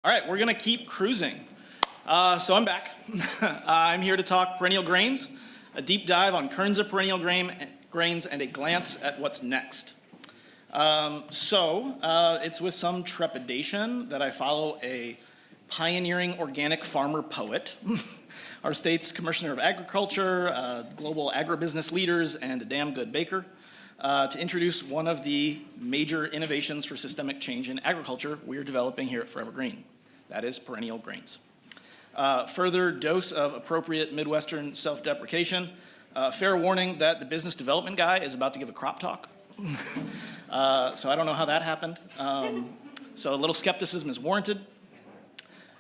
All right, we're gonna keep cruising. So I'm back. I'm here to talk perennial grains, a deep dive on Kernza perennial grains, and a glance at what's next. It's with some trepidation that I follow a pioneering organic farmer poet, our state's Commissioner of Agriculture, global agribusiness leaders, and a damn good baker, to introduce one of the major innovations for systemic change in agriculture we're developing here at Forever Green. That is perennial grains. Further dose of appropriate Midwestern self-deprecation. Fair warning that the business development guy is about to give a crop talk. So I don't know how that happened. So a little skepticism is warranted.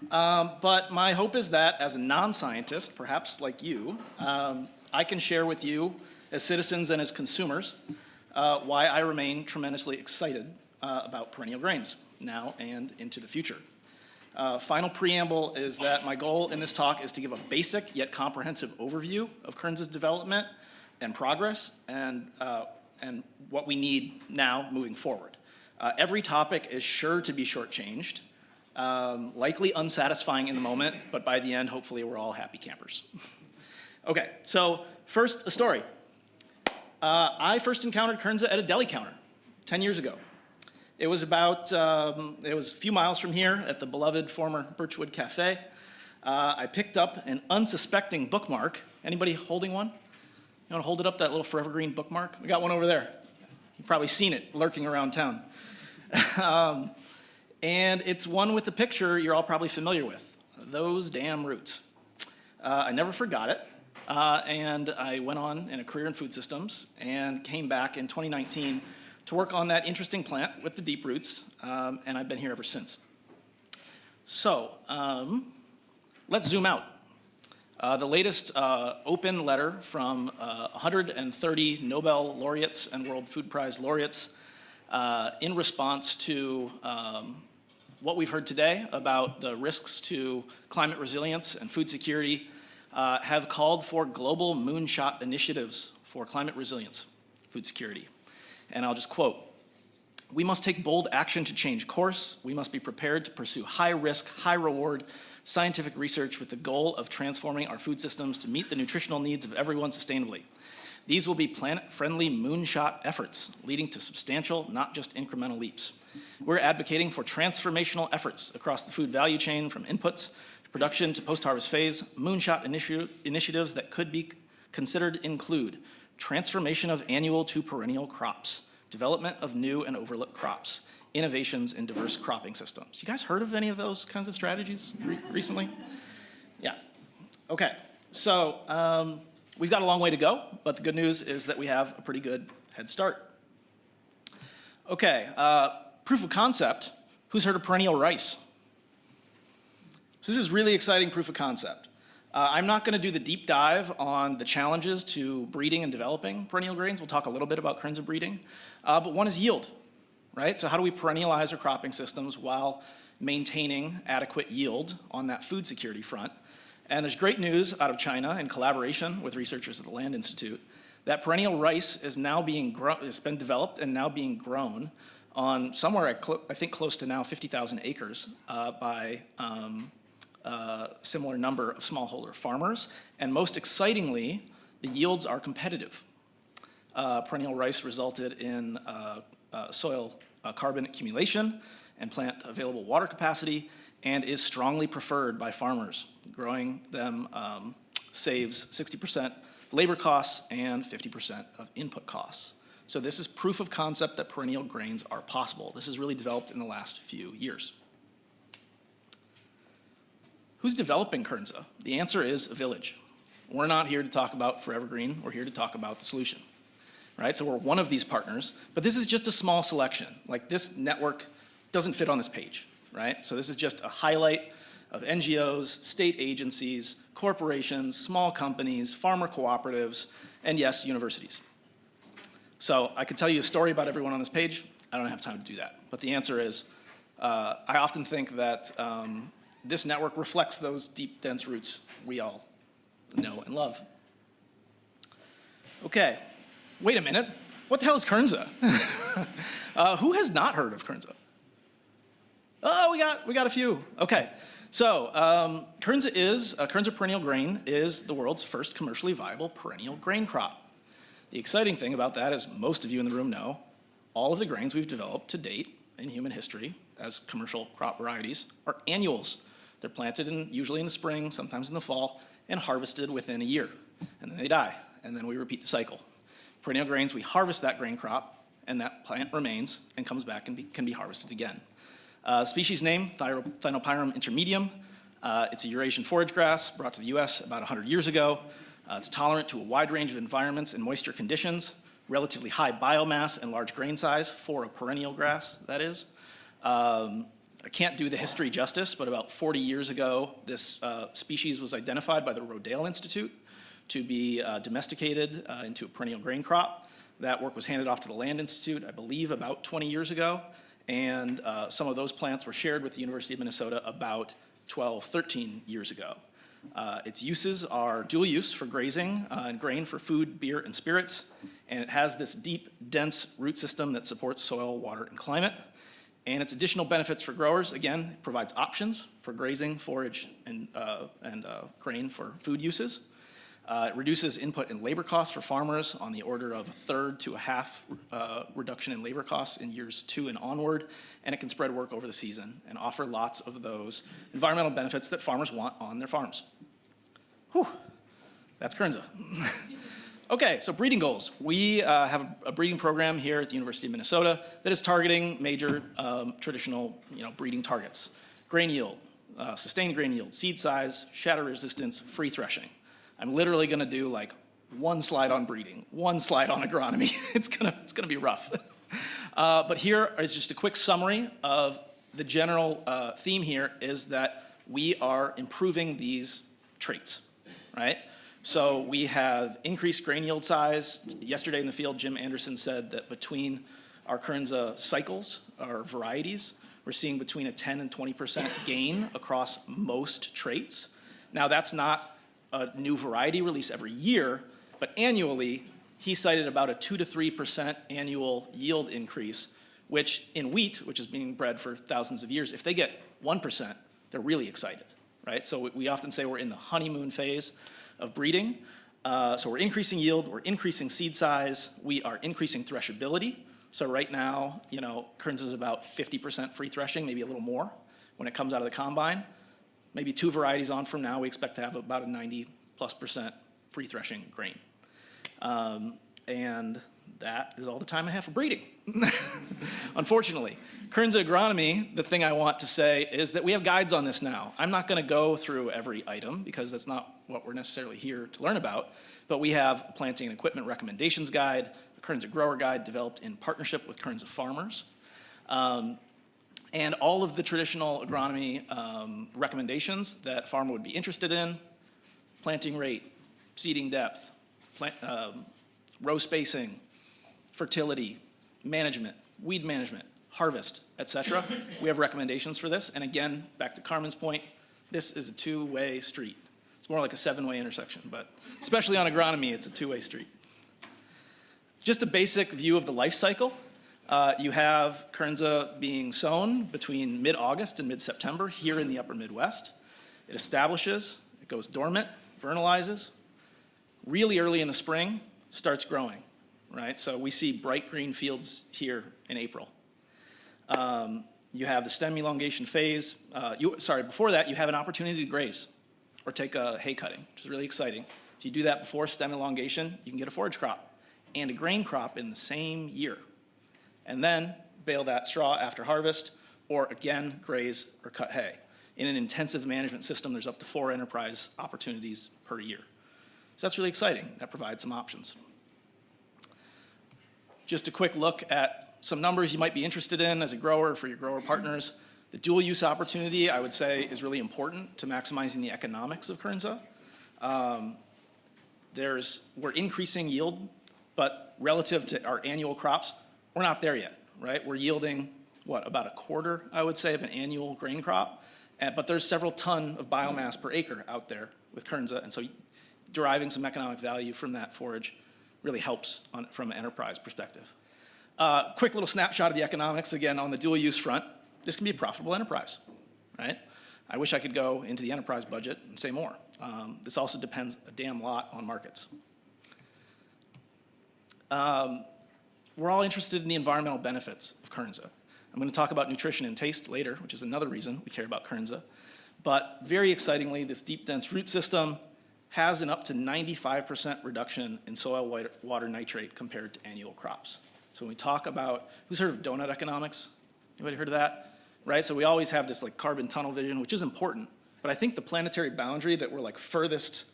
But my hope is that as a non-scientist, perhaps like you, I can share with you as citizens and as consumers why I remain tremendously excited about perennial grains now and into the future. Final preamble is that my goal in this talk is to give a basic yet comprehensive overview of Kernza's development and progress and what we need now moving forward. Every topic is sure to be shortchanged, likely unsatisfying in the moment, but by the end, hopefully we're all happy campers. Okay, so first, a story. I first encountered Kernza at a deli counter 10 years ago. It was about, it was a few miles from here at the beloved former Birchwood Cafe. I picked up an unsuspecting bookmark. Anybody holding one? You want to hold it up, that little Forever Green bookmark? We got one over there. You've probably seen it lurking around town. And it's one with a picture you're all probably familiar with, those damn roots. I never forgot it. And I went on in a career in food systems and came back in 2019 to work on that interesting plant with the deep roots, and I've been here ever since. So let's zoom out. The latest open letter from 130 Nobel laureates and World Food Prize laureates in response to what we've heard today about the risks to climate resilience and food security have called for global moonshot initiatives for climate resilience, food security. And I'll just quote, "We must take bold action to change course. We must be prepared to pursue high-risk, high-reward scientific research with the goal of transforming our food systems to meet the nutritional needs of everyone sustainably. These will be planet-friendly moonshot efforts, leading to substantial, not just incremental leaps. We're advocating for transformational efforts across the food value chain, from inputs to production to post-harvest phase. Moonshot initiatives that could be considered include transformation of annual to perennial crops, development of new and overlooked crops, innovations in diverse cropping systems." You guys heard of any of those kinds of strategies recently? Yeah. Okay. So we've got a long way to go, but the good news is that we have a pretty good head start. Okay. Proof of concept. Who's heard of perennial rice? So this is really exciting proof of concept. I'm not going to do the deep dive on the challenges to breeding and developing perennial grains. We'll talk a little bit about Kernza breeding. But one is yield, right? So how do we perennialize our cropping systems while maintaining adequate yield on that food security front? And there's great news out of China in collaboration with researchers at the Land Institute that perennial rice is now being grown, it's been developed and now being grown on somewhere, I think close to now 50,000 acres by similar number of smallholder farmers, and most excitingly, the yields are competitive. Perennial rice resulted in soil carbon accumulation and plant available water capacity, and is strongly preferred by farmers. Growing them saves 60% labor costs and 50% of input costs. So this is proof of concept that perennial grains are possible. This is really developed in the last few years. Who's developing Kernza? The answer is a village. We're not here to talk about Forever Green. We're here to talk about the solution, right? So we're one of these partners, but this is just a small selection. Like, this network doesn't fit on this page, right? So this is just a highlight of NGOs, state agencies, corporations, small companies, farmer cooperatives, and yes, universities. So I could tell you a story about everyone on this page. I don't have time to do that. But the answer is, I often think that this network reflects those deep, dense roots we all know and love. Okay, wait a minute. What the hell is Kernza? Who has not heard of Kernza? Oh, we got a few. Okay, so Kernza perennial grain is the world's first commercially viable perennial grain crop. The exciting thing about that, as most of you in the room know, all of the grains we've developed to date in human history as commercial crop varieties are annuals. They're planted usually in the spring, sometimes in the fall, and harvested within a year. And then they die, and then we repeat the cycle. Perennial grains, we harvest that grain crop, and that plant remains and comes back and can be harvested again. Species name, Thinopyrum intermedium. It's a Eurasian forage grass brought to the US about 100 years ago. It's tolerant to a wide range of environments and moisture conditions, relatively high biomass and large grain size for a perennial grass, that is. I can't do the history justice, but about 40 years ago, this species was identified by the Rodale Institute to be domesticated into a perennial grain crop. That work was handed off to the Land Institute, I believe, about 20 years ago. And some of those plants were shared with the University of Minnesota about 12, 13 years ago. Its uses are dual use for grazing and grain for food, beer, and spirits. And it has this deep, dense root system that supports soil, water, and climate. And its additional benefits for growers, again, provides options for grazing, forage, and grain for food uses. It reduces input and labor costs for farmers on the order of a third to a half reduction in labor costs in years 2 and onward, and it can spread work over the season and offer lots of those environmental benefits that farmers want on their farms. Whew, that's Kernza. Okay, so breeding goals. We have a breeding program here at the University of Minnesota that is targeting major traditional breeding targets. Grain yield, sustained grain yield, seed size, shatter resistance, free threshing. I'm literally gonna do like one slide on breeding, one slide on agronomy. It's gonna be rough. But here is just a quick summary of the general theme here is that we are improving these traits, right? So we have increased grain yield size. Yesterday in the field, Jim Anderson said that between our Kernza cycles, our varieties, we're seeing between a 10 and 20% gain across most traits. Now that's not a new variety release every year, but annually, he cited about a 2 to 3% annual yield increase, which in wheat, which is being bred for thousands of years, if they get 1%, they're really excited, right? So we often say we're in the honeymoon phase of breeding. So we're increasing yield, we're increasing seed size, we are increasing threshability. So right now, Kernza is about 50% free threshing, maybe a little more when it comes out of the combine. Maybe 2 varieties on from now, we expect to have about a 90+% free threshing grain. And that is all the time I have for breeding, unfortunately. Kernza agronomy, the thing I want to say is that we have guides on this now. I'm not gonna go through every item because that's not what we're necessarily here to learn about, but we have a planting and equipment recommendations guide, a Kernza grower guide developed in partnership with Kernza farmers. And all of the traditional agronomy recommendations that a farmer would be interested in, planting rate, seeding depth, row spacing, fertility, management, weed management, harvest, etc. We have recommendations for this. And again, back to Carmen's point, this is a 2-way street. It's more like a 7-way intersection, but especially on agronomy, it's a 2-way street. Just a basic view of the life cycle. You have Kernza being sown between mid-August and mid-September here in the upper Midwest. It establishes, it goes dormant, fertilizes. Really early in the spring, starts growing, right? So we see bright green fields here in April. You have the stem elongation phase. Before that, you have an opportunity to graze or take a hay cutting, which is really exciting. If you do that before stem elongation, you can get a forage crop and a grain crop in the same year. And then bale that straw after harvest, or again, graze or cut hay. In an intensive management system, there's up to 4 enterprise opportunities per year. So that's really exciting. That provides some options. Just a quick look at some numbers you might be interested in as a grower for your grower partners. The dual use opportunity, I would say, is really important to maximizing the economics of Kernza. We're increasing yield, but relative to our annual crops, we're not there yet, right? We're yielding, about a quarter, I would say, of an annual grain crop. But there's several ton of biomass per acre out there with Kernza, and so deriving some economic value from that forage really helps from an enterprise perspective. Quick little snapshot of the economics, again, on the dual use front. this can be a profitable enterprise, right? I wish I could go into the enterprise budget and say more. This also depends a damn lot on markets. We're all interested in the environmental benefits of Kernza. I'm going to talk about nutrition and taste later, which is another reason we care about Kernza. But very excitingly, this deep, dense root system has an up to 95% reduction in soil water nitrate compared to annual crops. So when we talk about, who's heard of donut economics? Anybody heard of that? Right, so we always have this like carbon tunnel vision, which is important, but I think the planetary boundary that we're like furthest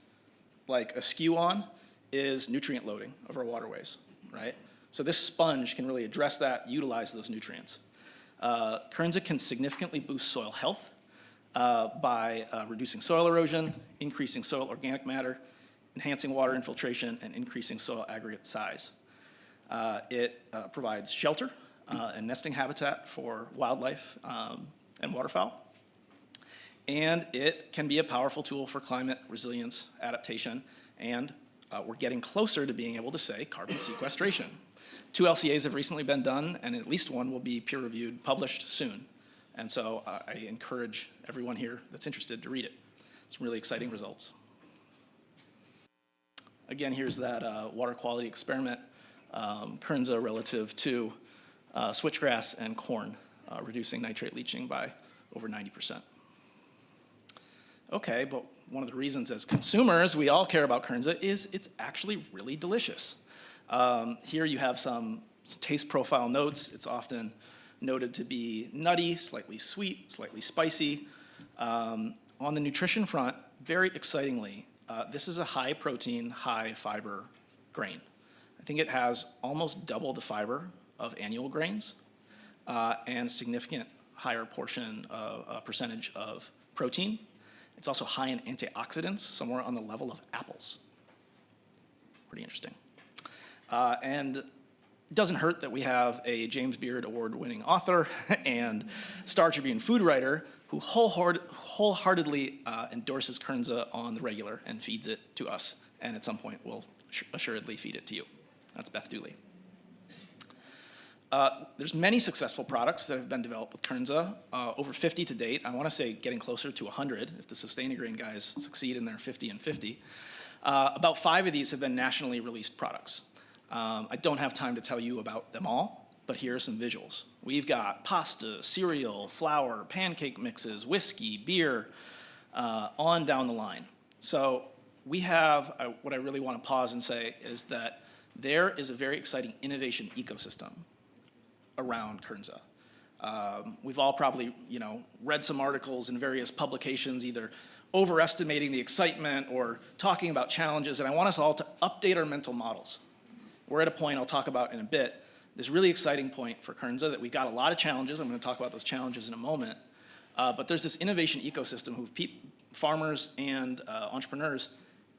like askew on is nutrient loading of our waterways, right? So this sponge can really address that, utilize those nutrients. Kernza can significantly boost soil health by reducing soil erosion, increasing soil organic matter, enhancing water infiltration, and increasing soil aggregate size. It provides shelter and nesting habitat for wildlife and waterfowl. And it can be a powerful tool for climate resilience, adaptation, and we're getting closer to being able to say carbon sequestration. 2 LCAs have recently been done, and at least one will be peer-reviewed, published soon. And so I encourage everyone here that's interested to read it. Some really exciting results. Again, here's that water quality experiment, Kernza relative to switchgrass and corn, reducing nitrate leaching by over 90%. Okay, but one of the reasons as consumers we all care about Kernza is it's actually really delicious. Here you have some taste profile notes. It's often noted to be nutty, slightly sweet, slightly spicy. On the nutrition front, very excitingly, this is a high protein, high fiber grain. I think it has almost double the fiber of annual grains and significant higher percentage of protein. It's also high in antioxidants, somewhere on the level of apples. Pretty interesting. And it doesn't hurt that we have a James Beard Award-winning author and Star Tribune food writer who wholeheartedly endorses Kernza on the regular and feeds it to us, and at some point will assuredly feed it to you. That's Beth Dooley. There's many successful products that have been developed with Kernza, over 50 to date. I want to say getting closer to 100 if the Sustainagrain guys succeed in their 50 and 50. About 5 of these have been nationally released products. I don't have time to tell you about them all, but here are some visuals. We've got pasta, cereal, flour, pancake mixes, whiskey, beer, on down the line. So we have, what I really want to pause and say is that there is a very exciting innovation ecosystem around Kernza. We've all probably, read some articles in various publications, either overestimating the excitement or talking about challenges, and I want us all to update our mental models. We're at a point I'll talk about in a bit, this really exciting point for Kernza that we've got a lot of challenges. I'm going to talk about those challenges in a moment. But there's this innovation ecosystem who farmers and entrepreneurs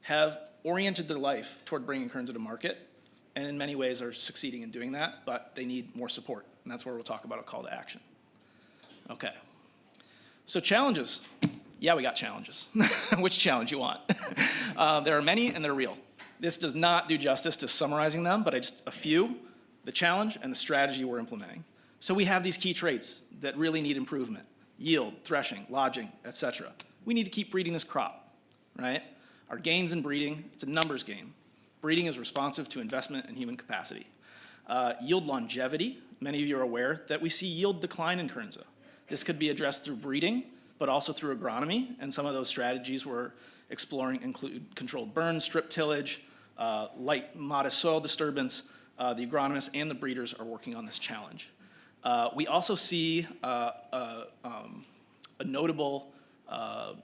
have oriented their life toward bringing Kernza to market, and in many ways are succeeding in doing that, but they need more support, and that's where we'll talk about a call to action. Okay, so challenges. Yeah, we got challenges. Which challenge you want? There are many, and they're real. This does not do justice to summarizing them, but just a few, the challenge and the strategy we're implementing. So we have these key traits that really need improvement: yield, threshing, lodging, etc. We need to keep breeding this crop, right? Our gains in breeding, it's a numbers game. Breeding is responsive to investment and human capacity. Yield longevity, many of you are aware that we see yield decline in Kernza. This could be addressed through breeding, but also through agronomy, and some of those strategies we're exploring include controlled burn, strip tillage, light, modest soil disturbance. The agronomists and the breeders are working on this challenge. We also see a notable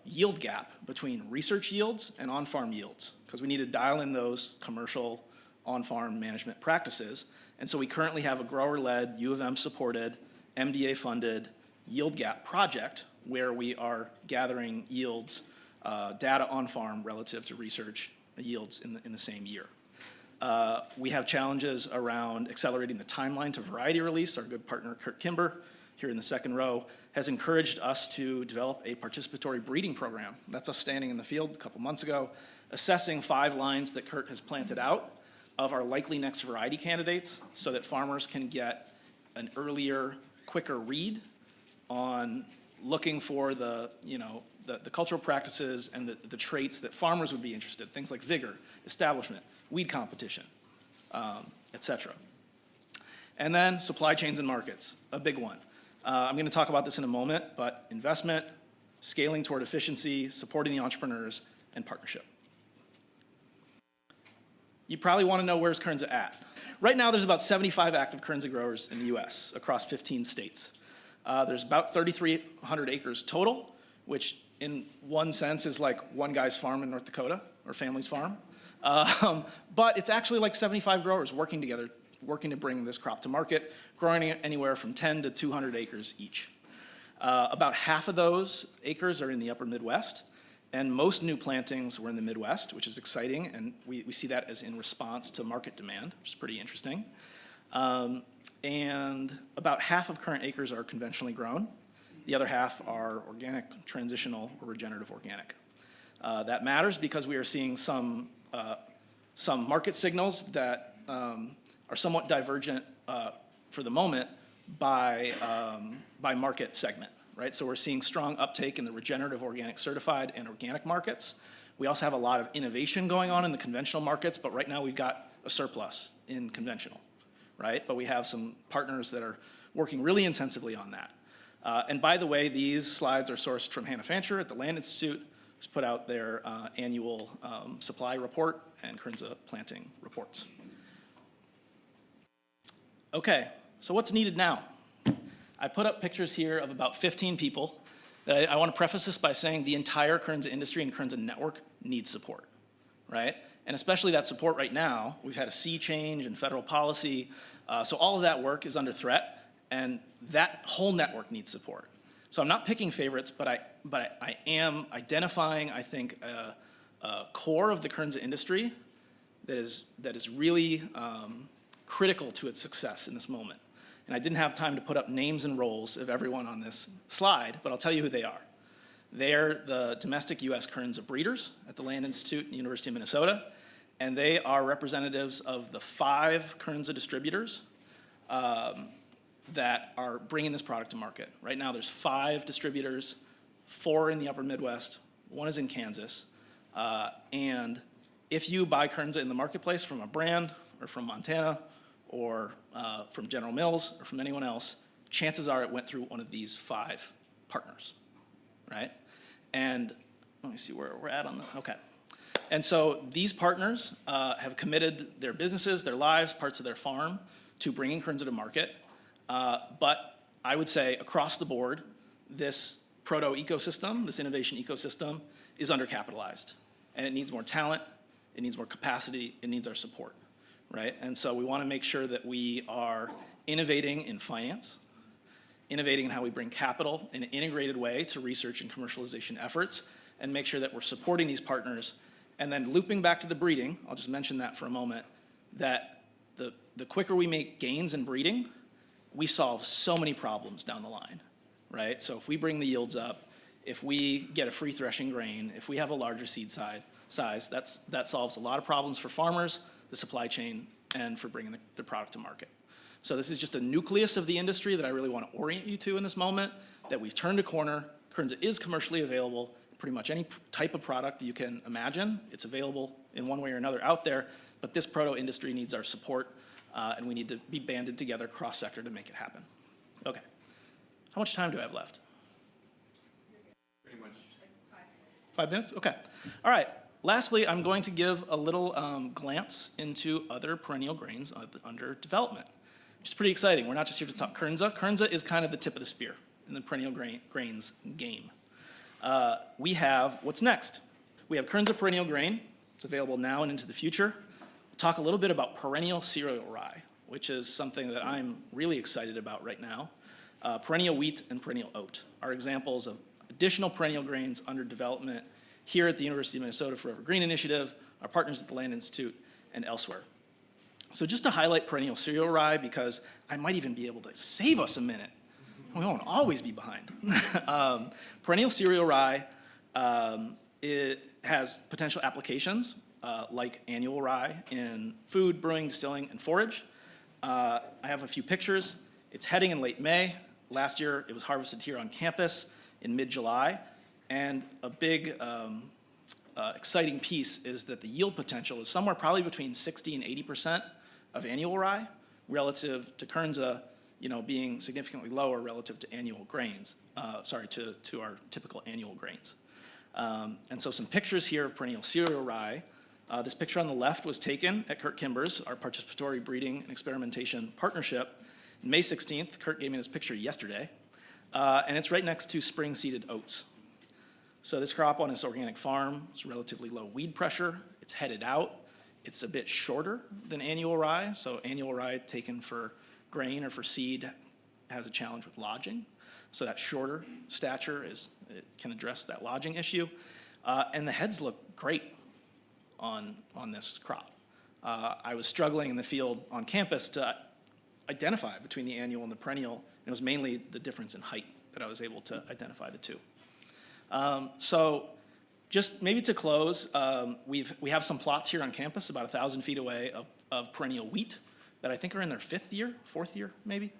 yield gap between research yields and on-farm yields, because we need to dial in those commercial on-farm management practices. And so we currently have a grower-led, U of M supported, MDA-funded yield gap project where we are gathering yields, data on-farm relative to research yields in the same year. We have challenges around accelerating the timeline to variety release. Our good partner, Kurt Kimber, here in the second row, has encouraged us to develop a participatory breeding program. That's us standing in the field a couple months ago, assessing 5 lines that Kurt has planted out of our likely next variety candidates so that farmers can get an earlier, quicker read on looking for the cultural practices and the traits that farmers would be interested in, things like vigor, establishment, weed competition, et cetera. And then supply chains and markets, a big one. I'm going to talk about this in a moment, but investment, scaling toward efficiency, supporting the entrepreneurs, and partnership. You probably want to know where's Kernza at. Right now, there's about 75 active Kernza growers in the US across 15 states. There's about 3,300 acres total, which in one sense is like one guy's farm in North Dakota, or family's farm. But it's actually like 75 growers working together, working to bring this crop to market, growing anywhere from 10 to 200 acres each. About half of those acres are in the upper Midwest, and most new plantings were in the Midwest, which is exciting, and we see that as in response to market demand, which is pretty interesting. And about half of current acres are conventionally grown. The other half are organic, transitional, or regenerative organic. That matters because we are seeing some market signals that are somewhat divergent for the moment by market segment, right? So we're seeing strong uptake in the regenerative organic certified and organic markets. We also have a lot of innovation going on in the conventional markets, but right now we've got a surplus in conventional, right? But we have some partners that are working really intensively on that. And by the way, these slides are sourced from Hannah Fancher at the Land Institute, who's put out their annual supply report and Kernza planting reports. Okay, so what's needed now? I put up pictures here of about 15 people. I want to preface this by saying the entire Kernza industry and Kernza network needs support, right? And especially that support right now. We've had a sea change in federal policy, so all of that work is under threat, and that whole network needs support. So I'm not picking favorites, but I am identifying, I think, a core of the Kernza industry that is really critical to its success in this moment. And I didn't have time to put up names and roles of everyone on this slide, but I'll tell you who they are. They're the domestic US Kernza breeders at the Land Institute and the University of Minnesota, and they are representatives of the 5 Kernza distributors that are bringing this product to market. Right now there's 5 distributors, 4 in the upper Midwest, 1 is in Kansas, and if you buy Kernza in the marketplace from a brand or from Montana or from General Mills or from anyone else, chances are it went through one of these 5 partners, right? And let me see where we're at on the, okay. And so these partners have committed their businesses, their lives, parts of their farm to bringing Kernza to market. But I would say across the board, this proto-ecosystem, this innovation ecosystem is undercapitalized. And it needs more talent, it needs more capacity, it needs our support, right? And so we want to make sure that we are innovating in finance, innovating in how we bring capital in an integrated way to research and commercialization efforts, and make sure that we're supporting these partners. And then looping back to the breeding, I'll just mention that for a moment, that the quicker we make gains in breeding, we solve so many problems down the line, right? So if we bring the yields up, if we get a free threshing grain, if we have a larger seed size, that solves a lot of problems for farmers, the supply chain, and for bringing the product to market. So this is just a nucleus of the industry that I really want to orient you to in this moment, that we've turned a corner. Kernza is commercially available. Pretty much any type of product you can imagine, it's available in one way or another out there, but this proto-industry needs our support, and we need to be banded together cross-sector to make it happen. Okay. How much time do I have left? Pretty much. 5 minutes? Okay. All right. Lastly, I'm going to give a little glance into other perennial grains under development, which is pretty exciting. We're not just here to talk Kernza. Kernza is kind of the tip of the spear in the perennial grains game. We have what's next. We have Kernza perennial grain. It's available now and into the future. We'll talk a little bit about perennial cereal rye, which is something that I'm really excited about right now. Perennial wheat and perennial oat are examples of additional perennial grains under development here at the University of Minnesota Forever Green Initiative, our partners at the Land Institute, and elsewhere. So just to highlight perennial cereal rye, because I might even be able to save us a minute. We won't always be behind. Perennial cereal rye, it has potential applications like annual rye in food, brewing, distilling, and forage. I have a few pictures. It's heading in late May. Last year, it was harvested here on campus in mid-July, and a big exciting piece is that the yield potential is somewhere probably between 60 and 80% of annual rye, relative to Kernza, being significantly lower relative to annual grains, to our typical annual grains. And so some pictures here of perennial cereal rye. This picture on the left was taken at Kurt Kimber's, our participatory breeding and experimentation partnership. May 16th, Kurt gave me this picture yesterday, and it's right next to spring-seeded oats. So this crop on his organic farm is relatively low weed pressure. It's headed out. It's a bit shorter than annual rye, so annual rye taken for grain or for seed has a challenge with lodging. So that shorter stature it can address that lodging issue. And the heads look great on this crop. I was struggling in the field on campus to identify between the annual and the perennial, and it was mainly the difference in height that I was able to identify the two. So just maybe to close, we have some plots here on campus about 1,000 feet away of perennial wheat that I think are in their 4th year maybe,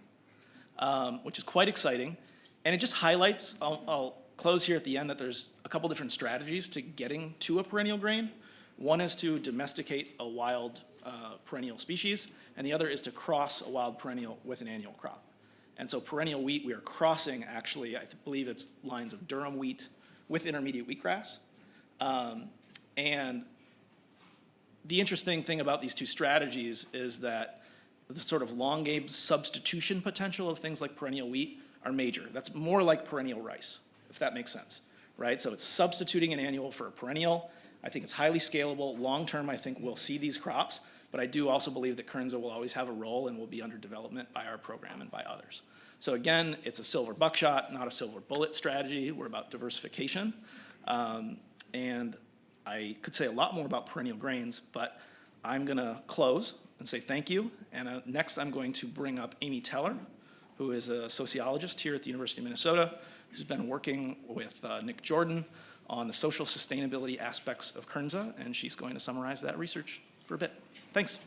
which is quite exciting. And it just highlights, I'll close here at the end, that there's a couple different strategies to getting to a perennial grain. One is to domesticate a wild perennial species, and the other is to cross a wild perennial with an annual crop. And so perennial wheat, we are crossing, actually, I believe it's lines of Durham wheat with intermediate wheatgrass. And the interesting thing about these two strategies is that the sort of long-game substitution potential of things like perennial wheat are major. That's more like perennial rice, if that makes sense, right? So it's substituting an annual for a perennial. I think it's highly scalable. Long-term, I think we'll see these crops, but I do also believe that Kernza will always have a role and will be under development by our program and by others. So again, it's a silver buckshot, not a silver bullet strategy. We're about diversification. And I could say a lot more about perennial grains, but I'm gonna close and say thank you. And next I'm going to bring up Amy Teller, who is a sociologist here at the University of Minnesota, who's been working with Nick Jordan on the social sustainability aspects of Kernza, and she's going to summarize that research for a bit. Thanks.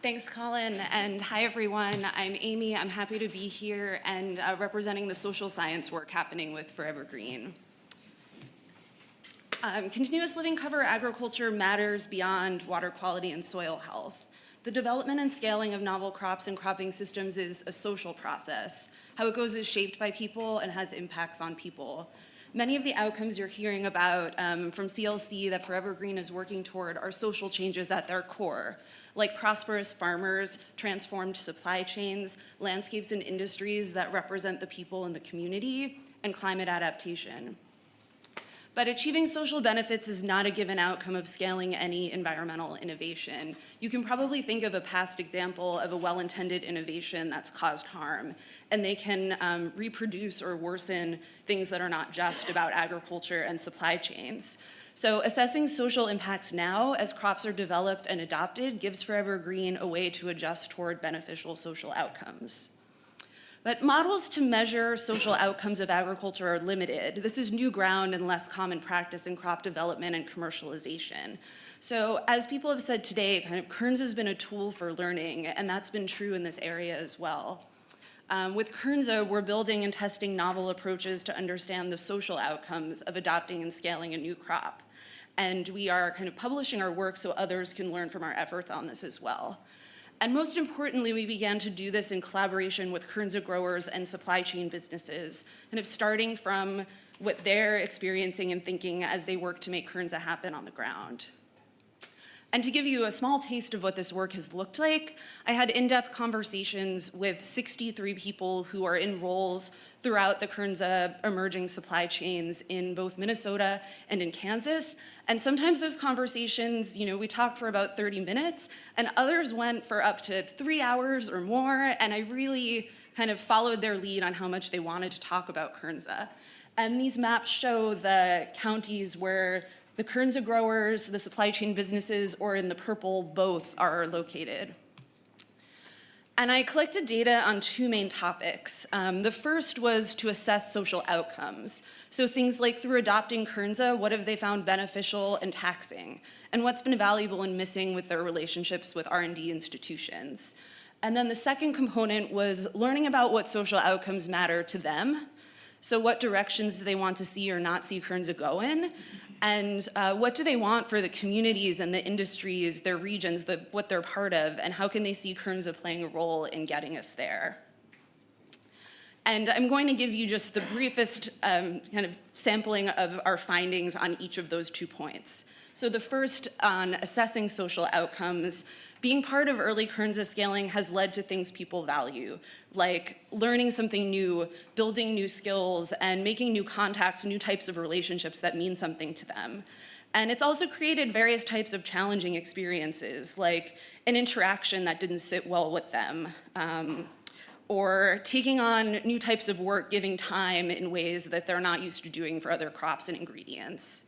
Thanks, Colin, and hi, everyone. I'm Amy. I'm happy to be here and representing the social science work happening with Forever Green. Continuous living cover agriculture matters beyond water quality and soil health. The development and scaling of novel crops and cropping systems is a social process. How it goes is shaped by people and has impacts on people. Many of the outcomes you're hearing about from CLC that Forever Green is working toward are social changes at their core, like prosperous farmers, transformed supply chains, landscapes and industries that represent the people in the community, and climate adaptation. But achieving social benefits is not a given outcome of scaling any environmental innovation. You can probably think of a past example of a well-intended innovation that's caused harm, and they can reproduce or worsen things that are not just about agriculture and supply chains. So assessing social impacts now as crops are developed and adopted gives Forever Green a way to adjust toward beneficial social outcomes. But models to measure social outcomes of agriculture are limited. This is new ground and less common practice in crop development and commercialization. So as people have said today, Kernza has been a tool for learning, and that's been true in this area as well. With Kernza, we're building and testing novel approaches to understand the social outcomes of adopting and scaling a new crop. And we are publishing our work so others can learn from our efforts on this as well. And most importantly, we began to do this in collaboration with Kernza growers and supply chain businesses, starting from what they're experiencing and thinking as they work to make Kernza happen on the ground. And to give you a small taste of what this work has looked like, I had in-depth conversations with 63 people who are in roles throughout the Kernza emerging supply chains in both Minnesota and in Kansas. And sometimes those conversations, we talked for about 30 minutes, and others went for up to 3 hours or more, and I really followed their lead on how much they wanted to talk about Kernza. And these maps show the counties where the Kernza growers, the supply chain businesses, or in the purple, both are located. And I collected data on two main topics. The first was to assess social outcomes. So things like through adopting Kernza, what have they found beneficial and taxing? And what's been valuable and missing with their relationships with R&D institutions? And then the second component was learning about what social outcomes matter to them. So what directions do they want to see or not see Kernza go in? And what do they want for the communities and the industries, their regions, what they're part of, and how can they see Kernza playing a role in getting us there? And I'm going to give you just the briefest kind of sampling of our findings on each of those 2 points. So the first on assessing social outcomes, being part of early Kernza scaling has led to things people value, like learning something new, building new skills, and making new contacts, new types of relationships that mean something to them. And it's also created various types of challenging experiences, like an interaction that didn't sit well with them, or taking on new types of work, giving time in ways that they're not used to doing for other crops and ingredients.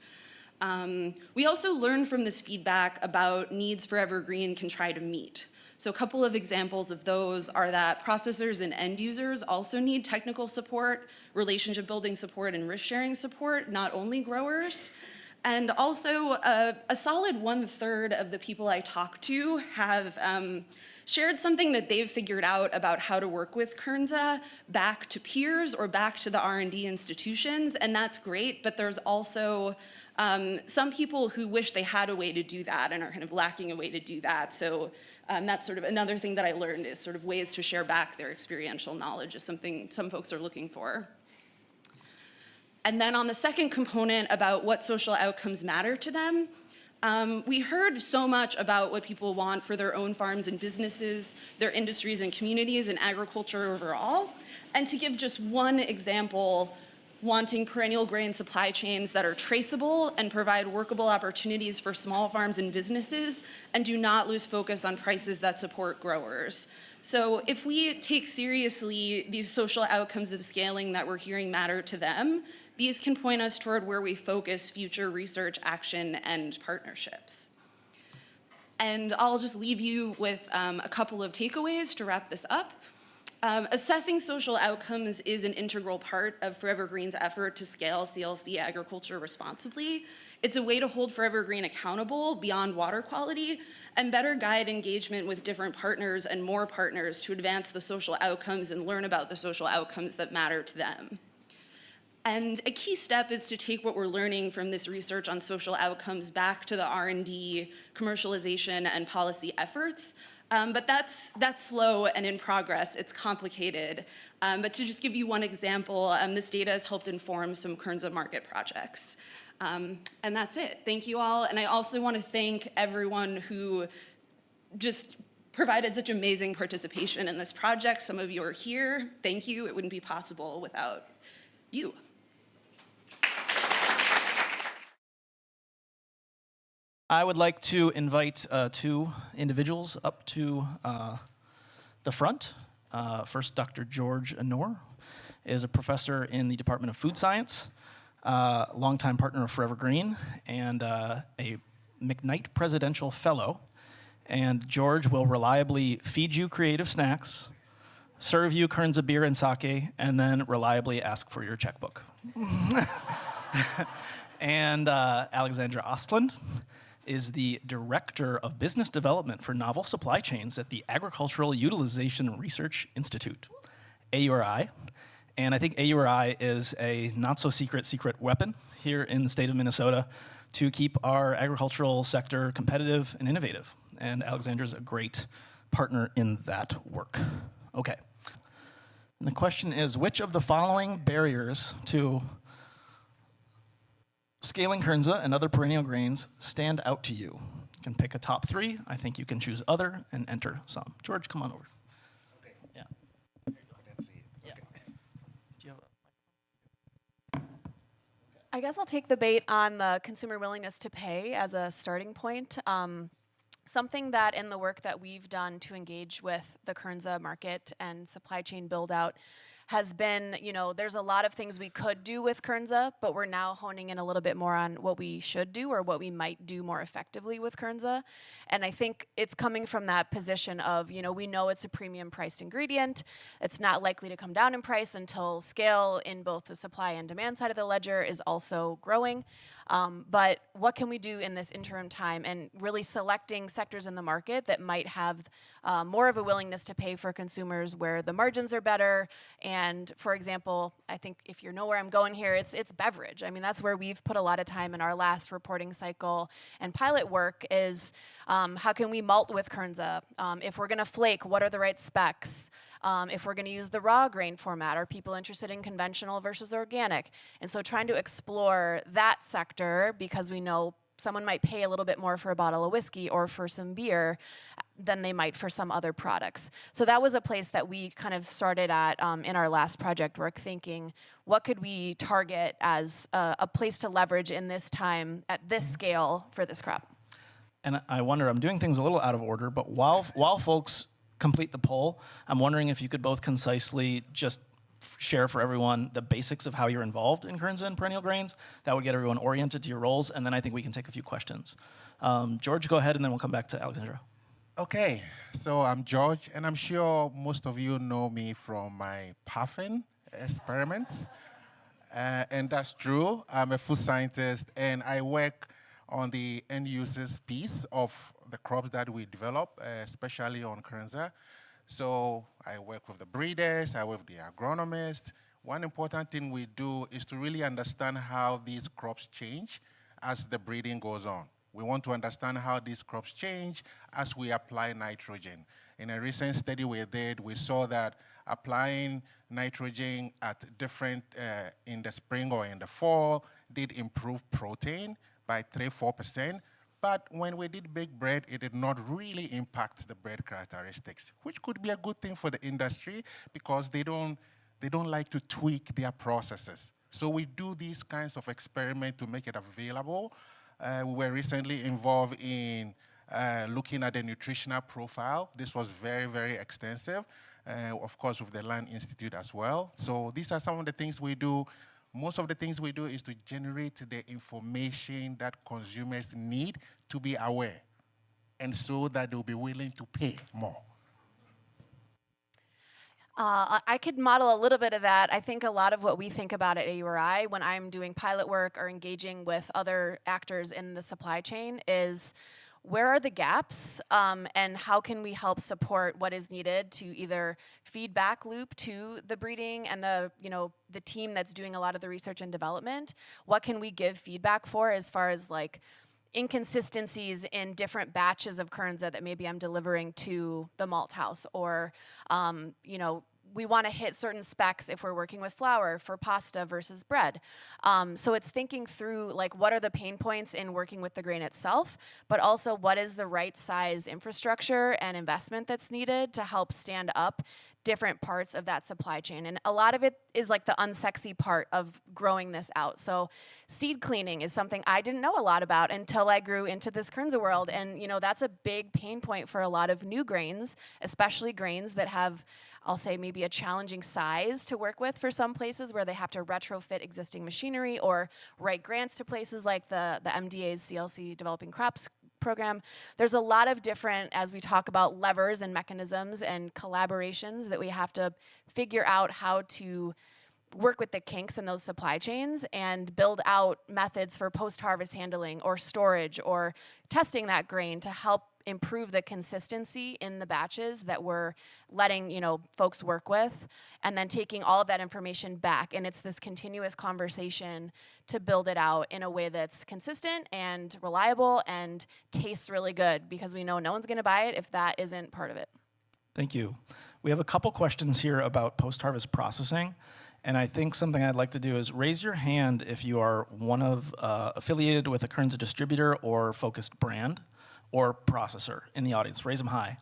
We also learned from this feedback about needs Forever Green can try to meet. So a couple of examples of those are that processors and end users also need technical support, relationship building support, and risk sharing support, not only growers. And also a solid 1/3 of the people I talked to have shared something that they've figured out about how to work with Kernza back to peers or back to the R&D institutions, and that's great, but there's also some people who wish they had a way to do that and are kind of lacking a way to do that. So that's sort of another thing that I learned is sort of ways to share back their experiential knowledge is something some folks are looking for. And then on the second component about what social outcomes matter to them, we heard so much about what people want for their own farms and businesses, their industries and communities, and agriculture overall. And to give just one example, wanting perennial grain supply chains that are traceable and provide workable opportunities for small farms and businesses and do not lose focus on prices that support growers. So if we take seriously these social outcomes of scaling that we're hearing matter to them, these can point us toward where we focus future research, action, and partnerships. And I'll just leave you with a couple of takeaways to wrap this up. Assessing social outcomes is an integral part of Forever Green's effort to scale CLC agriculture responsibly. It's a way to hold Forever Green accountable beyond water quality and better guide engagement with different partners and more partners to advance the social outcomes and learn about the social outcomes that matter to them. And a key step is to take what we're learning from this research on social outcomes back to the R&D, commercialization, and policy efforts. But that's slow and in progress. It's complicated. But to just give you one example, this data has helped inform some Kernza market projects. And that's it. Thank you all. And I also want to thank everyone who just provided such amazing participation in this project. Some of you are here. Thank you. It wouldn't be possible without you. I would like to invite 2 individuals up to the front. First, Dr. George Annor is a professor in the Department of Food Science, longtime partner of Forever Green, and a McKnight Presidential Fellow. And George will reliably feed you creative snacks, serve you Kernza beer and sake, and then reliably ask for your checkbook. And Alexandra Ostlund is the Director of Business Development for Novel Supply Chains at the Agricultural Utilization Research Institute, AURI. And I think AURI is a not-so-secret weapon here in the state of Minnesota to keep our agricultural sector competitive and innovative. And Alexandra's a great partner in that work. Okay. And the question is, which of the following barriers to scaling Kernza and other perennial grains stand out to you? You can pick a top 3. I think you can choose other and enter some. George, come on over. Okay. Yeah. I can't see it. Yeah. Okay. Do you have I guess I'll take the bait on the consumer willingness to pay as a starting point. Something that in the work that we've done to engage with the Kernza market and supply chain build out has been, there's a lot of things we could do with Kernza, but we're now honing in a little bit more on what we should do or what we might do more effectively with Kernza. And I think it's coming from that position of, we know it's a premium priced ingredient. It's not likely to come down in price until scale in both the supply and demand side of the ledger is also growing. But what can we do in this interim time, and really selecting sectors in the market that might have more of a willingness to pay for consumers where the margins are better. And for example, I think if you know where I'm going here, it's beverage. I mean, that's where we've put a lot of time in our last reporting cycle and pilot work is how can we malt with Kernza? If we're gonna flake, what are the right specs? If we're gonna use the raw grain format, are people interested in conventional versus organic? And so trying to explore that sector, because we know someone might pay a little bit more for a bottle of whiskey or for some beer than they might for some other products. So that was a place that we kind of started at in our last project work, thinking what could we target as a place to leverage in this time at this scale for this crop. And I wonder, I'm doing things a little out of order, but while folks complete the poll, I'm wondering if you could both concisely just share for everyone the basics of how you're involved in Kernza and perennial grains. That would get everyone oriented to your roles, and then I think we can take a few questions. George, go ahead, and then we'll come back to Alexandra. Okay, so I'm George, and I'm sure most of you know me from my puffin experiments. And that's true. I'm a food scientist, and I work on the end users piece of the crops that we develop, especially on Kernza. So I work with the breeders, I work with the agronomists. One important thing we do is to really understand how these crops change as the breeding goes on. We want to understand how these crops change as we apply nitrogen. In a recent study we did, we saw that applying nitrogen at different, in the spring or in the fall, did improve protein by 3-4%. But when we did bake bread, it did not really impact the bread characteristics, which could be a good thing for the industry because they don't like to tweak their processes. So we do these kinds of experiments to make it available. We were recently involved in looking at the nutritional profile. This was very, very extensive, of course, with the Land Institute as well. So these are some of the things we do. Most of the things we do is to generate the information that consumers need to be aware, and so that they'll be willing to pay more. I could model a little bit of that. I think a lot of what we think about at AURI when I'm doing pilot work or engaging with other actors in the supply chain is where are the gaps and how can we help support what is needed to either feedback loop to the breeding and the team that's doing a lot of the research and development. What can we give feedback for as far as like inconsistencies in different batches of Kernza that maybe I'm delivering to the malt house, or we want to hit certain specs if we're working with flour for pasta versus bread. So it's thinking through like what are the pain points in working with the grain itself, but also what is the right size infrastructure and investment that's needed to help stand up different parts of that supply chain. And a lot of it is like the unsexy part of growing this out. So seed cleaning is something I didn't know a lot about until I grew into this Kernza world. And that's a big pain point for a lot of new grains, especially grains that have, I'll say, maybe a challenging size to work with for some places where they have to retrofit existing machinery or write grants to places like the MDA's CLC Developing Crops program. There's a lot of different, as we talk about levers and mechanisms and collaborations that we have to figure out how to work with the kinks in those supply chains and build out methods for post-harvest handling or storage or testing that grain to help improve the consistency in the batches that we're letting folks work with, and then taking all of that information back. And it's this continuous conversation to build it out in a way that's consistent and reliable and tastes really good, because we know no one's gonna buy it if that isn't part of it. Thank you. We have a couple questions here about post-harvest processing. And I think something I'd like to do is raise your hand if you are one of affiliated with a Kernza distributor or focused brand or processor in the audience. Raise them high.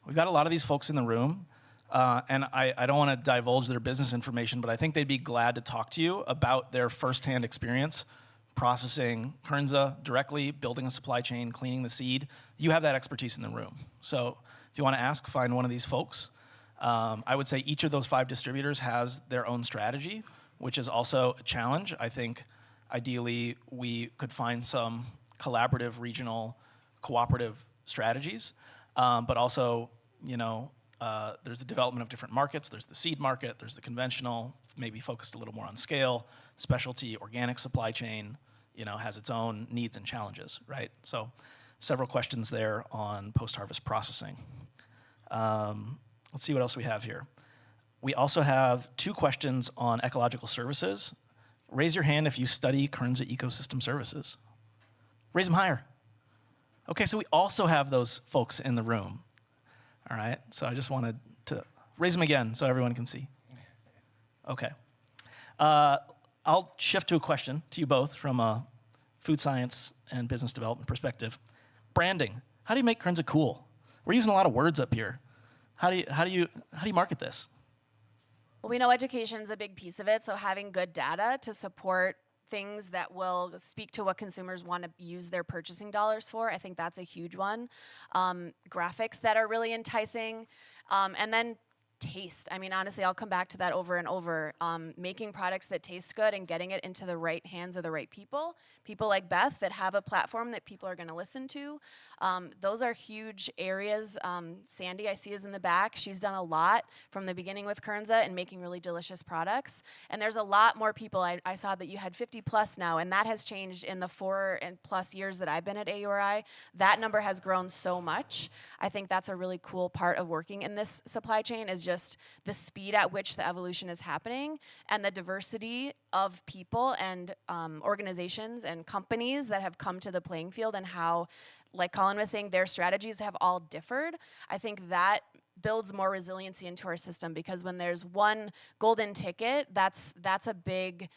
We've got a lot of these folks in the room, and I don't want to divulge their business information, but I think they'd be glad to talk to you about their firsthand experience processing Kernza directly, building a supply chain, cleaning the seed. You have that expertise in the room. So if you want to ask, find one of these folks. I would say each of those 5 distributors has their own strategy, which is also a challenge. I think ideally we could find some collaborative, regional, cooperative strategies, but also, there's the development of different markets. There's the seed market, there's the conventional, maybe focused a little more on scale. Specialty organic supply chain, has its own needs and challenges, right? So several questions there on post-harvest processing. Let's see what else we have here. We also have 2 questions on ecological services. Raise your hand if you study Kernza ecosystem services. Raise them higher. Okay, so we also have those folks in the room. All right, so I just wanted to raise them again so everyone can see. Okay. I'll shift to a question to you both from a food science and business development perspective. Branding. How do you make Kernza cool? We're using a lot of words up here. How do you market this? Well, we know education is a big piece of it, so having good data to support things that will speak to what consumers want to use their purchasing dollars for, I think that's a huge one. Graphics that are really enticing, and then taste. I mean, honestly, I'll come back to that over and over. Making products that taste good and getting it into the right hands of the right people. People like Beth that have a platform that people are going to listen to. Those are huge areas. Sandy, I see, is in the back. She's done a lot from the beginning with Kernza and making really delicious products. And there's a lot more people. I saw that you had 50 plus now, and that has changed in the 4+ years that I've been at AURI. That number has grown so much. I think that's a really cool part of working in this supply chain is just the speed at which the evolution is happening and the diversity of people and organizations and companies that have come to the playing field and how, like Colin was saying, their strategies have all differed. I think that builds more resiliency into our system because when there's one golden ticket, that's a big,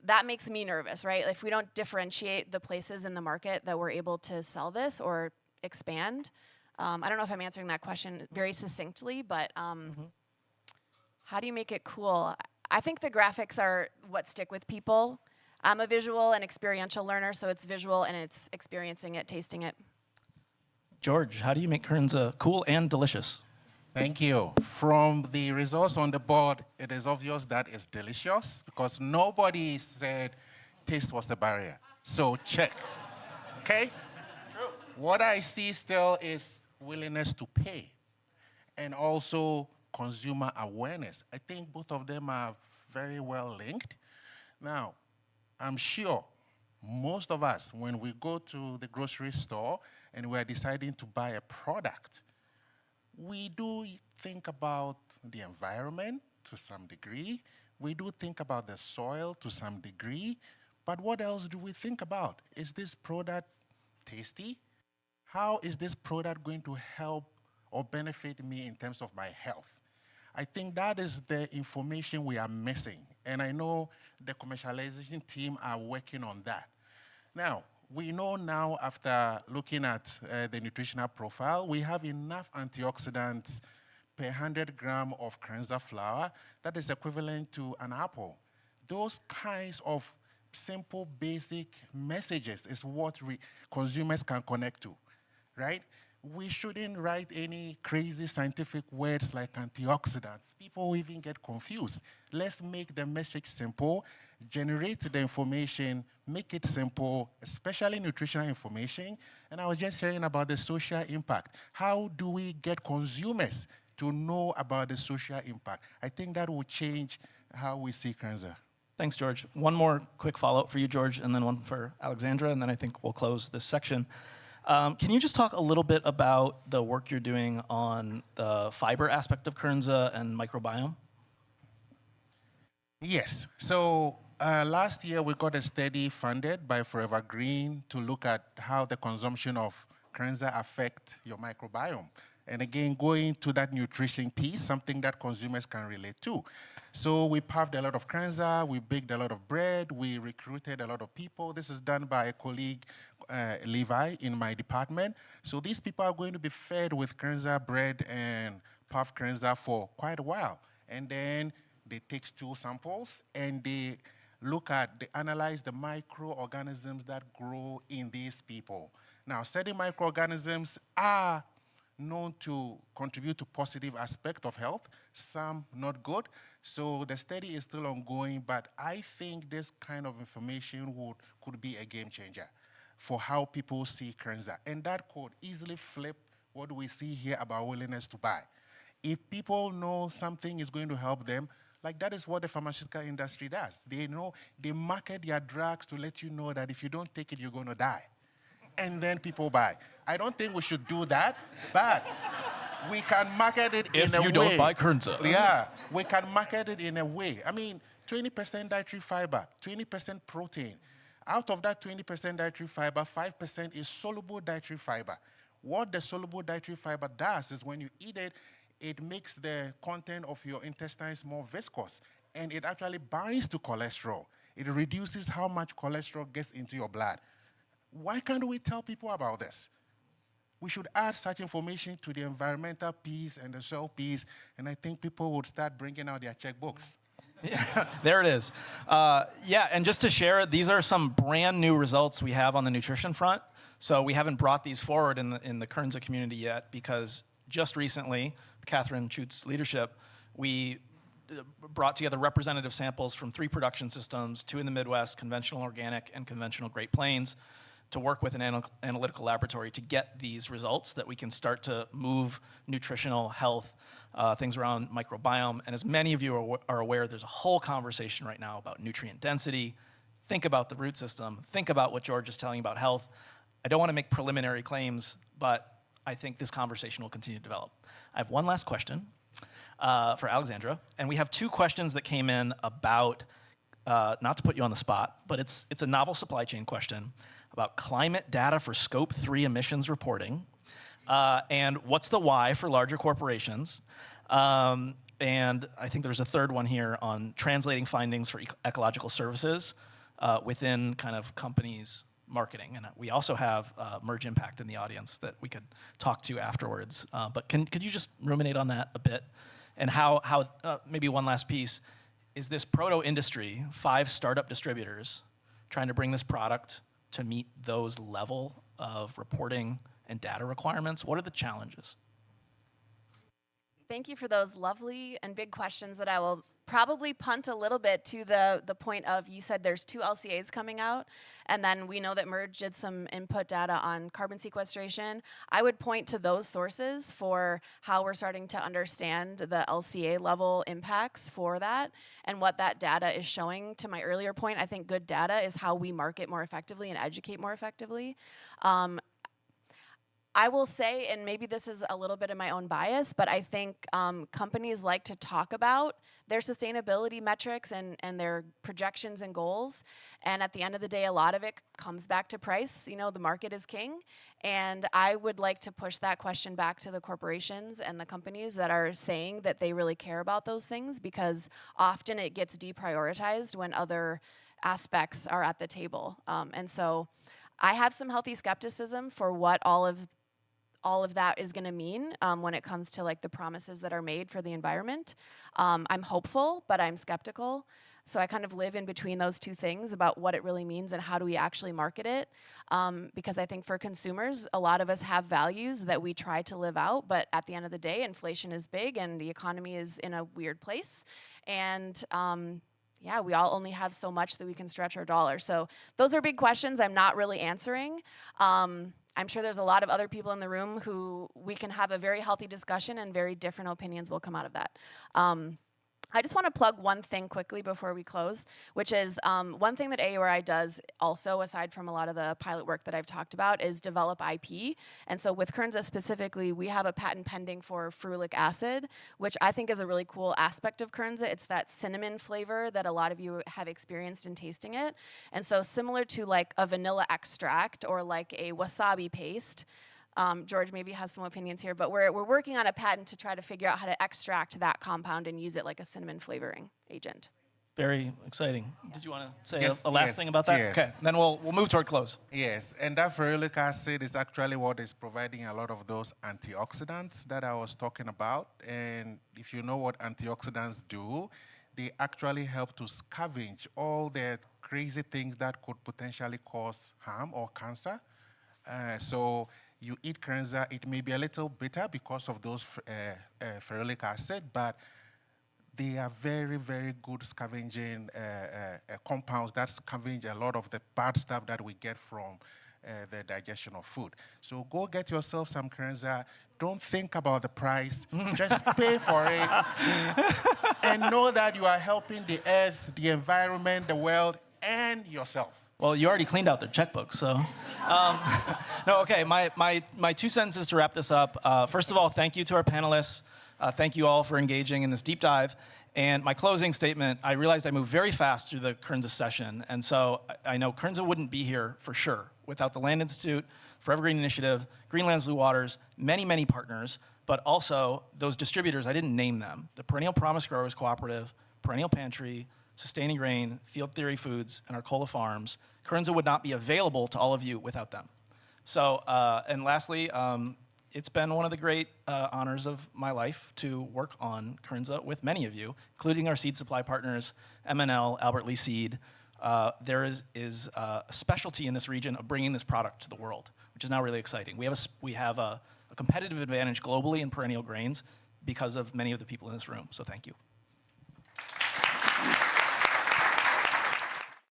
that makes me nervous, right? If we don't differentiate the places in the market that we're able to sell this or expand. I don't know if I'm answering that question very succinctly, but how do you make it cool? I think the graphics are what stick with people. I'm a visual and experiential learner, so it's visual and it's experiencing it, tasting it. George, how do you make Kernza cool and delicious? Thank you. From the results on the board, it is obvious that it's delicious because nobody said taste was the barrier. So check. Okay? True. What I see still is willingness to pay and also consumer awareness. I think both of them are very well linked. Now, I'm sure most of us, when we go to the grocery store and we're deciding to buy a product, we do think about the environment to some degree. We do think about the soil to some degree. But what else do we think about? Is this product tasty? How is this product going to help or benefit me in terms of my health? I think that is the information we are missing. And I know the commercialization team are working on that. Now, we know now after looking at the nutritional profile, we have enough antioxidants per 100 gram of Kernza flour that is equivalent to an apple. Those kinds of simple, basic messages is what consumers can connect to, right? We shouldn't write any crazy scientific words like antioxidants. People even get confused. Let's make the message simple, generate the information, make it simple, especially nutritional information. And I was just hearing about the social impact. How do we get consumers to know about the social impact? I think that will change how we see Kernza. Thanks, George. One more quick follow-up for you, George, and then one for Alexandra, and then I think we'll close this section. Can you just talk a little bit about the work you're doing on the fiber aspect of Kernza and microbiome? Yes. So last year we got a study funded by Forever Green to look at how the consumption of Kernza affect your microbiome. And again, going to that nutrition piece, something that consumers can relate to. So we puffed a lot of Kernza, we baked a lot of bread, we recruited a lot of people. This is done by a colleague, Levi, in my department. So these people are going to be fed with Kernza bread and puffed Kernza for quite a while. And then they take stool samples and they analyze the microorganisms that grow in these people. Now, certain microorganisms are known to contribute to positive aspect of health, some not good. So the study is still ongoing, but I think this kind of information could be a game changer for how people see Kernza. And that could easily flip what we see here about willingness to buy. If people know something is going to help them, like that is what the pharmaceutical industry does. They know, they market their drugs to let you know that if you don't take it, you're going to die. And then people buy. I don't think we should do that, but we can market it in a way. If you don't buy Kernza. Yeah, we can market it in a way. I mean, 20% dietary fiber, 20% protein. Out of that 20% dietary fiber, 5% is soluble dietary fiber. What the soluble dietary fiber does is when you eat it, it makes the content of your intestines more viscous, and it actually binds to cholesterol. It reduces how much cholesterol gets into your blood. Why can't we tell people about this? We should add such information to the environmental piece and the soil piece, and I think people would start bringing out their checkbooks. Yeah, there it is. Yeah, and just to share, these are some brand new results we have on the nutrition front. So we haven't brought these forward in the Kernza community yet because just recently, Catherine Chut's leadership, we brought together representative samples from 3 production systems, 2 in the Midwest, conventional organic and conventional Great Plains, to work with an analytical laboratory to get these results that we can start to move nutritional health, things around microbiome. And as many of you are aware, there's a whole conversation right now about nutrient density. Think about the root system. Think about what George is telling you about health. I don't want to make preliminary claims, but I think this conversation will continue to develop. I have one last question for Alexandra, and we have 2 questions that came in about, not to put you on the spot, but it's a novel supply chain question about climate data for Scope 3 emissions reporting, and what's the why for larger corporations. And I think there's a third one here on translating findings for ecological services within kind of companies' marketing. And we also have Merge Impact in the audience that we could talk to afterwards. But could you just ruminate on that a bit? And how maybe one last piece, is this proto-industry, 5 startup distributors, trying to bring this product to meet those level of reporting and data requirements? What are the challenges? Thank you for those lovely and big questions that I will probably punt a little bit to the point of, you said there's 2 LCAs coming out, and then we know that Merge did some input data on carbon sequestration. I would point to those sources for how we're starting to understand the LCA level impacts for that and what that data is showing. To my earlier point, I think good data is how we market more effectively and educate more effectively. I will say, and maybe this is a little bit of my own bias, but I think companies like to talk about their sustainability metrics and their projections and goals. And at the end of the day, a lot of it comes back to price. You know, the market is king. And I would like to push that question back to the corporations and the companies that are saying that they really care about those things, because often it gets deprioritized when other aspects are at the table. And so I have some healthy skepticism for what all of that is going to mean when it comes to like the promises that are made for the environment. I'm hopeful, but I'm skeptical. So I kind of live in between those 2 things about what it really means and how do we actually market it. Because I think for consumers, a lot of us have values that we try to live out, but at the end of the day, inflation is big and the economy is in a weird place. And yeah, we all only have so much that we can stretch our dollar. So those are big questions I'm not really answering. I'm sure there's a lot of other people in the room who we can have a very healthy discussion and very different opinions will come out of that. I just want to plug one thing quickly before we close, which is one thing that AURI does also, aside from a lot of the pilot work that I've talked about, is develop IP. And so with Kernza specifically, we have a patent pending for ferulic acid, which I think is a really cool aspect of Kernza. It's that cinnamon flavor that a lot of you have experienced in tasting it. And so similar to like a vanilla extract or like a wasabi paste, George maybe has some opinions here, but we're working on a patent to try to figure out how to extract that compound and use it like a cinnamon flavoring agent. Very exciting. Did you want to say Yes, a last yes, thing about that? yes. Okay, then we'll move toward close. Yes, and that ferulic acid is actually what is providing a lot of those antioxidants that I was talking about. And if you know what antioxidants do, they actually help to scavenge all the crazy things that could potentially cause harm or cancer. So you eat Kernza, it may be a little bitter because of those ferulic acid, but they are very, very good scavenging compounds that scavenge a lot of the bad stuff that we get from the digestion of food. So go get yourself some Kernza. Don't think about the price. Just pay for it. And know that you are helping the earth, the environment, the world, and yourself. Well, you already cleaned out their checkbook, so. No, okay, my 2 sentences to wrap this up. First of all, thank you to our panelists. Thank you all for engaging in this deep dive. And my closing statement, I realized I moved very fast through the Kernza session, and so I know Kernza wouldn't be here for sure without the Land Institute, Forever Green Initiative, Greenlands Blue Waters, many, many partners, but also those distributors, I didn't name them, the Perennial Promise Growers Cooperative, Perennial Pantry, Sustaining Grain, Field Theory Foods, and Arcola Farms. Kernza would not be available to all of you without them. So, and lastly, it's been one of the great honors of my life to work on Kernza with many of you, including our seed supply partners, M&L, Albert Lee Seed. There is a specialty in this region of bringing this product to the world, which is now really exciting. We have a competitive advantage globally in perennial grains because of many of the people in this room, so thank you.